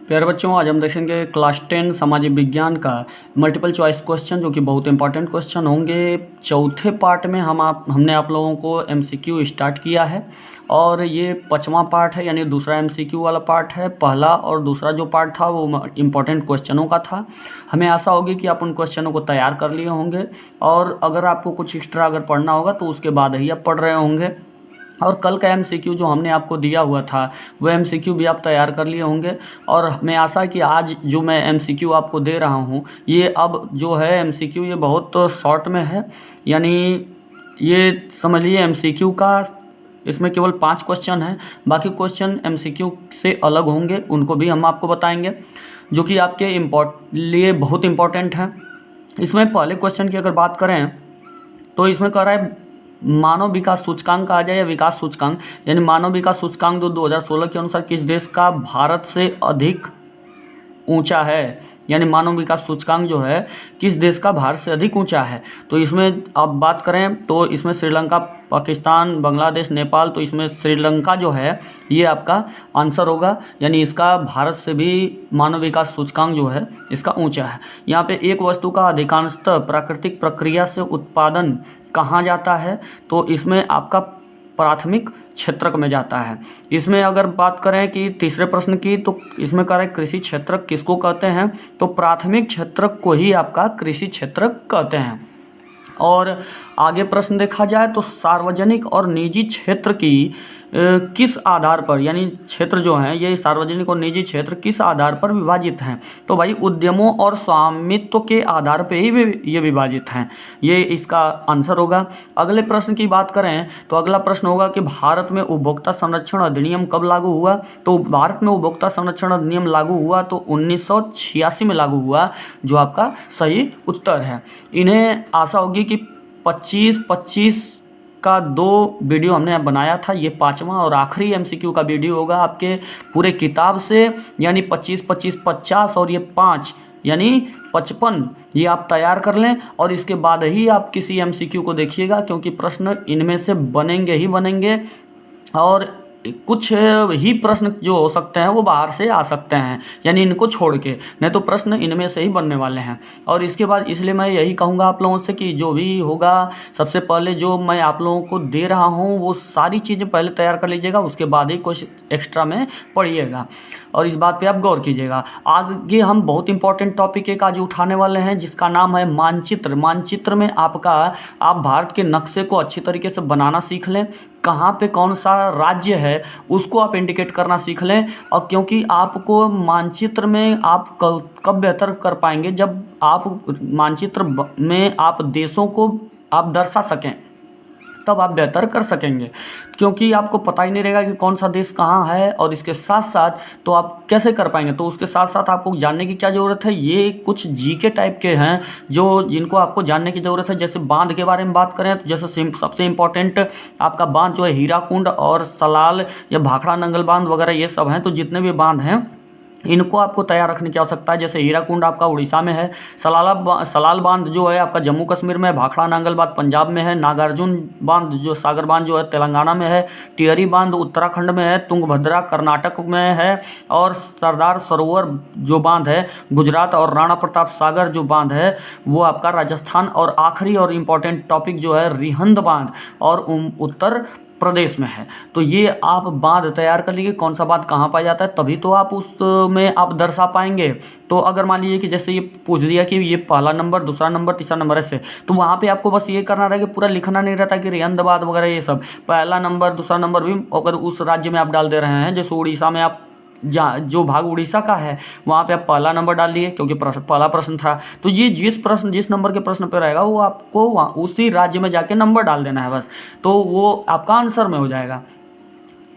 प्यारे बच्चों, आज हम देखेंगे क्लास 10 सामाजिक विज्ञान का मल्टीपल चॉइस क्वेश्चन, जो कि बहुत इंपॉर्टेंट क्वेश्चन होंगे। चौथे पार्ट में हमने आप लोगों को एमसीक्यू स्टार्ट किया है और ये 5वां पार्ट है, यानी दूसरा एमसीक्यू वाला पार्ट है। पहला और दूसरा जो पार्ट था वो इंपॉर्टेंट क्वेश्चनों का था। हमें आशा होगी कि आप उन क्वेश्चनों को तैयार कर लिए होंगे, और अगर आपको कुछ एक्स्ट्रा अगर पढ़ना होगा तो उसके बाद ही आप पढ़ रहे होंगे। और कल का एमसीक्यू जो हमने आपको दिया हुआ था वो एमसीक्यू भी आप तैयार कर लिए होंगे। और हमें आशा है कि आज जो मैं एमसीक्यू आपको दे रहा हूँ ये अब जो है एमसीक्यू ये बहुत शॉर्ट में है, यानी ये समझ लिए एमसीक्यू का इसमें केवल 5 क्वेश्चन हैं। बाकी क्वेश्चन एमसीक्यू से अलग होंगे, उनको भी हम आपको बताएंगे, जो कि आपके लिए बहुत इम्पोर्टेंट हैं। इसमें पहले क्वेश्चन की अगर बात करें तो इसमें कह रहा है मानव विकास सूचकांक आ जाए या विकास सूचकांक, यानी मानव विकास सूचकांक जो 2016 के अनुसार किस देश का भारत से अधिक ऊंचा है, यानी मानव विकास सूचकांक जो है किस देश का भारत से अधिक ऊंचा है। तो इसमें आप बात करें तो इसमें श्रीलंका, पाकिस्तान, बांग्लादेश, नेपाल, तो इसमें श्रीलंका जो है ये आपका आंसर होगा, यानी इसका भारत से भी मानव विकास सूचकांक जो है इसका ऊंचा है। यहाँ पे एक वस्तु का अधिकांशतः प्राकृतिक प्रक्रिया से उत्पादन कहाँ जाता है, तो इसमें आपका प्राथमिक क्षेत्रक में जाता है। इसमें अगर बात करें कि तीसरे प्रश्न की, तो इसमें कह रहे कृषि क्षेत्रक किसको कहते हैं, तो प्राथमिक क्षेत्रक को ही आपका कृषि क्षेत्रक कहते हैं। और आगे प्रश्न देखा जाए तो सार्वजनिक और निजी क्षेत्र की किस आधार पर, यानी क्षेत्र जो हैं ये सार्वजनिक और निजी क्षेत्र किस आधार पर विभाजित हैं, तो भाई उद्यमों और स्वामित्व के आधार पर ही ये विभाजित हैं, ये इसका आंसर होगा। अगले प्रश्न की बात करें तो अगला प्रश्न होगा कि भारत में उपभोक्ता संरक्षण अधिनियम कब लागू हुआ, तो भारत में उपभोक्ता संरक्षण अधिनियम लागू हुआ तो 1986 में लागू हुआ, जो आपका सही उत्तर है। इन्हें आशा होगी कि 25-25 का 2 वीडियो हमने बनाया था, ये 5वां और आखिरी एमसीक्यू का वीडियो होगा आपके पूरे किताब से, यानी 25-25 50 और ये 5 यानी 55 ये आप तैयार कर लें, और इसके बाद ही आप किसी एमसीक्यू को देखिएगा, क्योंकि प्रश्न इनमें से बनेंगे ही बनेंगे, और कुछ ही प्रश्न जो हो सकते हैं वो बाहर से आ सकते हैं, यानी इनको छोड़ के, नहीं तो प्रश्न इनमें से ही बनने वाले हैं। और इसके बाद इसलिए मैं यही कहूँगा आप लोगों से कि जो भी होगा सबसे पहले जो मैं आप लोगों को दे रहा हूँ वो सारी चीज़ें पहले तैयार कर लीजिएगा, उसके बाद ही कुछ एक्स्ट्रा में पढ़िएगा, और इस बात पे आप गौर कीजिएगा। आगे हम बहुत इंपॉर्टेंट टॉपिक एक आज उठाने वाले हैं जिसका नाम है मानचित्र। मानचित्र में आप भारत के नक्शे को अच्छी तरीके से बनाना सीख लें, कहाँ पे कौन सा राज्य है उसको आप इंडिकेट करना सीख लें, और क्योंकि आपको मानचित्र में आप कब बेहतर कर पाएंगे जब आप मानचित्र में आप देशों को आप दर्शा सकें, तब आप बेहतर कर सकेंगे, क्योंकि आपको पता ही नहीं रहेगा कि कौन सा देश कहाँ है। और इसके साथ साथ तो आप कैसे कर पाएंगे, तो उसके साथ साथ आपको जानने की क्या ज़रूरत है, ये कुछ जीके टाइप के हैं जो जिनको आपको जानने की ज़रूरत है। जैसे बांध के बारे में बात करें तो जैसे सबसे इम्पोर्टेंट आपका बांध जो है हीराकुंड और सलाल या भाखड़ा नंगल बांध वगैरह ये सब हैं, तो जितने भी बांध हैं इनको आपको तैयार रखने की आवश्यकता है। जैसे हीराकुंड आपका उड़ीसा में है, सलाल बांध जो है आपका जम्मू कश्मीर में है, भाखड़ा नांगल बांध पंजाब में है, नागार्जुन बांध जो सागर बांध जो है तेलंगाना में है, टिहरी बांध उत्तराखंड में है, तुंगभद्रा कर्नाटक में है, और सरदार सरोवर जो बांध है गुजरात, और राणा प्रताप सागर जो बांध है वो आपका राजस्थान, और आखिरी और इम्पोर्टेंट टॉपिक जो है रिहंद बांध और उत्तर प्रदेश में है। तो ये आप बांध तैयार कर लीजिए, कौन सा बांध कहाँ पाया जाता है, तभी तो आप उसमें आप दर्शा पाएंगे। तो अगर मान लीजिए कि जैसे ये पूछ दिया कि ये पहला नंबर, दूसरा नंबर, तीसरा नंबर ऐसे, तो वहाँ पे आपको बस ये करना रहेगा, पूरा लिखना नहीं रहता कि रिहंद बांध वगैरह ये सब, पहला नंबर दूसरा नंबर भी अगर उस राज्य में आप डाल दे रहे हैं, जैसे उड़ीसा में आप जहाँ जो भाग उड़ीसा का है वहाँ पे आप पहला नंबर डाल लिए, क्योंकि पहला प्रश्न था, तो ये जिस नंबर के प्रश्न पे रहेगा वो आपको वहाँ उसी राज्य में जाके नंबर डाल देना है बस, तो वो आपका आंसर में हो जाएगा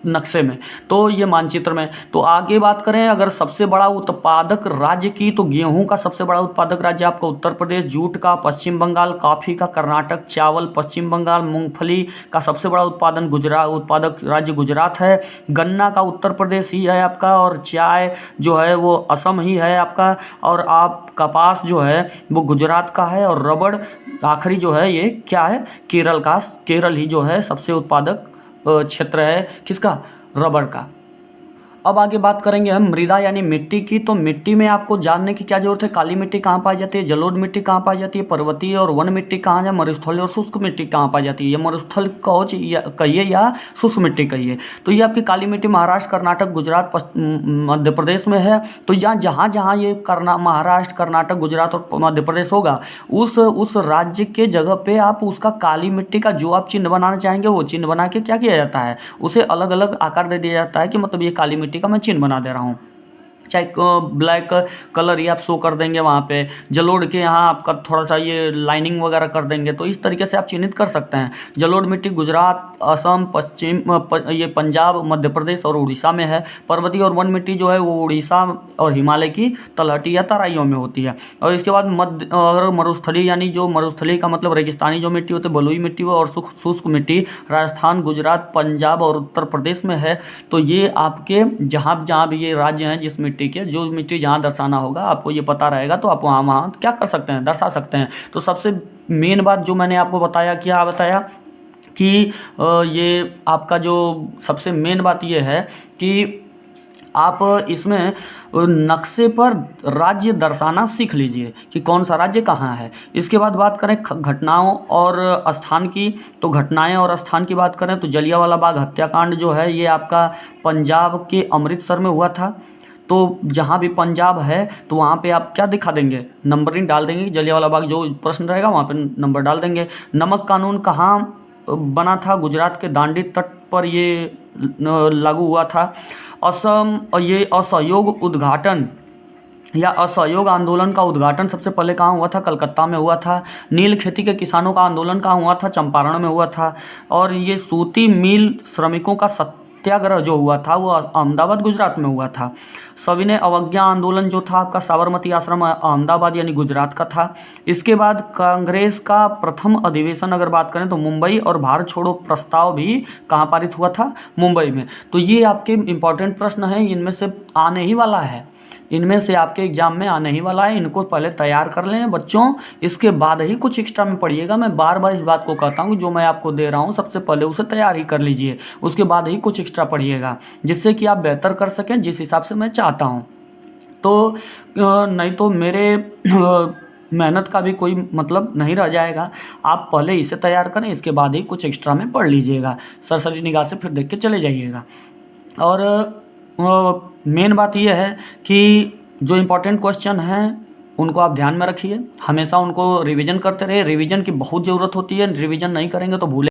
नक्शे में। तो ये मानचित्र में। तो आगे बात करें अगर सबसे बड़ा उत्पादक राज्य की, तो गेहूं का सबसे बड़ा उत्पादक राज्य आपका उत्तर प्रदेश, जूट का पश्चिम बंगाल, कॉफ़ी का कर्नाटक, चावल पश्चिम बंगाल, मूंगफली का सबसे बड़ा उत्पादक राज्य गुजरात है, गन्ना का उत्तर प्रदेश ही है आपका, और चाय जो है वो असम ही है आपका, और आप कपास जो है वो गुजरात का है, और रबड़ आखिरी जो है ये क्या है केरल ही जो है सबसे उत्पादक क्षेत्र है किसका, रबड़ का। अब आगे बात करेंगे हम मृदा यानी मिट्टी की। तो मिट्टी में आपको जानने की क्या जरूरत है, काली मिट्टी कहाँ पाई जाती है, जलोढ़ मिट्टी कहाँ पाई जाती है, पर्वतीय और वन मिट्टी कहाँ है, मरुस्थलीय और शुष्क मिट्टी कहाँ पाई जाती है। ये मरुस्थल कहिए या शुष्क मिट्टी कहिए। तो ये आपकी काली मिट्टी महाराष्ट्र, कर्नाटक, गुजरात, मध्य प्रदेश में है। तो यहाँ जहाँ जहाँ ये महाराष्ट्र, कर्नाटक, गुजरात और मध्य प्रदेश होगा, उस राज्य के जगह पे आप उसका काली मिट्टी का जो आप चिन्ह बनाना चाहेंगे वो चिन्ह बना के क्या किया जाता है, उसे अलग अलग आकार दे दिया जाता है कि मतलब ये काली मिट्टी का मैं चिन्ह बना दे रहा हूँ। चाहे ब्लैक कलर ही आप शो कर देंगे वहाँ पे, जलोढ़ के यहाँ आपका थोड़ा सा ये लाइनिंग वगैरह कर देंगे, तो इस तरीके से आप चिन्हित कर सकते हैं। जलोढ़ मिट्टी गुजरात, असम, ये पंजाब, मध्य प्रदेश और उड़ीसा में है। पर्वतीय और वन मिट्टी जो है वो उड़ीसा और हिमालय की तलहटी या तराइयों में होती है। और इसके बाद और मरुस्थली यानी जो मरुस्थली का मतलब रेगिस्तानी जो मिट्टी होती है, बलुई मिट्टी और शुष्क मिट्टी राजस्थान, गुजरात, पंजाब और उत्तर प्रदेश में है। तो ये आपके जहाँ जहाँ भी ये राज्य हैं, जिस मिट्टी के जो मिट्टी जहाँ दर्शाना होगा आपको ये पता रहेगा, तो आप वहाँ वहाँ क्या कर सकते हैं, दर्शा सकते हैं। तो सबसे मेन बात जो मैंने आपको बताया, क्या बताया कि ये आपका जो सबसे मेन बात ये है कि आप इसमें नक्शे पर राज्य दर्शाना सीख लीजिए कि कौन सा राज्य कहाँ है। इसके बाद बात करें घटनाओं और स्थान की। तो घटनाएं और स्थान की बात करें तो जलियांवाला बाग हत्याकांड जो है ये आपका पंजाब के अमृतसर में हुआ था। तो जहाँ भी पंजाब है तो वहाँ पे आप क्या दिखा देंगे, नंबरिंग डाल देंगे। जलियांवाला बाग जो प्रश्न रहेगा वहाँ पे नंबर डाल देंगे। नमक कानून कहाँ बना था, गुजरात के दांडी तट पर ये लागू हुआ था। ये असहयोग उद्घाटन या असहयोग आंदोलन का उद्घाटन सबसे पहले कहाँ हुआ था, कलकत्ता में हुआ था। नील खेती के किसानों का आंदोलन कहाँ हुआ था, चंपारण में हुआ था। और ये सूती मिल श्रमिकों का सत्याग्रह जो हुआ था वो अहमदाबाद, गुजरात में हुआ था। सविनय अवज्ञा आंदोलन जो था आपका साबरमती आश्रम अहमदाबाद यानी गुजरात का था। इसके बाद कांग्रेस का प्रथम अधिवेशन अगर बात करें तो मुंबई, और भारत छोड़ो प्रस्ताव भी कहाँ पारित हुआ था, मुंबई में। तो ये आपके इंपॉर्टेंट प्रश्न हैं, इनमें से आने ही वाला है, इनमें से आपके एग्जाम में आने ही वाला है। इनको पहले तैयार कर लें बच्चों, इसके बाद ही कुछ एक्स्ट्रा में पढ़िएगा। मैं बार बार इस बात को कहता हूँ, जो मैं आपको दे रहा हूँ सबसे पहले उसे तैयार ही कर लीजिए, उसके बाद ही कुछ एक्स्ट्रा पढ़िएगा, जिससे कि आप बेहतर कर सकें जिस हिसाब से मैं चाहता हूँ। तो नहीं तो मेरे मेहनत का भी कोई मतलब नहीं रह जाएगा। आप पहले इसे तैयार करें, इसके बाद ही कुछ एक्स्ट्रा में पढ़ लीजिएगा, सरसरी निगाह से फिर देख के चले जाइएगा। और मेन बात यह है कि जो इम्पोर्टेंट क्वेश्चन हैं उनको आप ध्यान में रखिए, हमेशा उनको रिवीजन करते रहिए। रिवीजन की बहुत ज़रूरत होती है, रिवीजन नहीं करेंगे तो भूले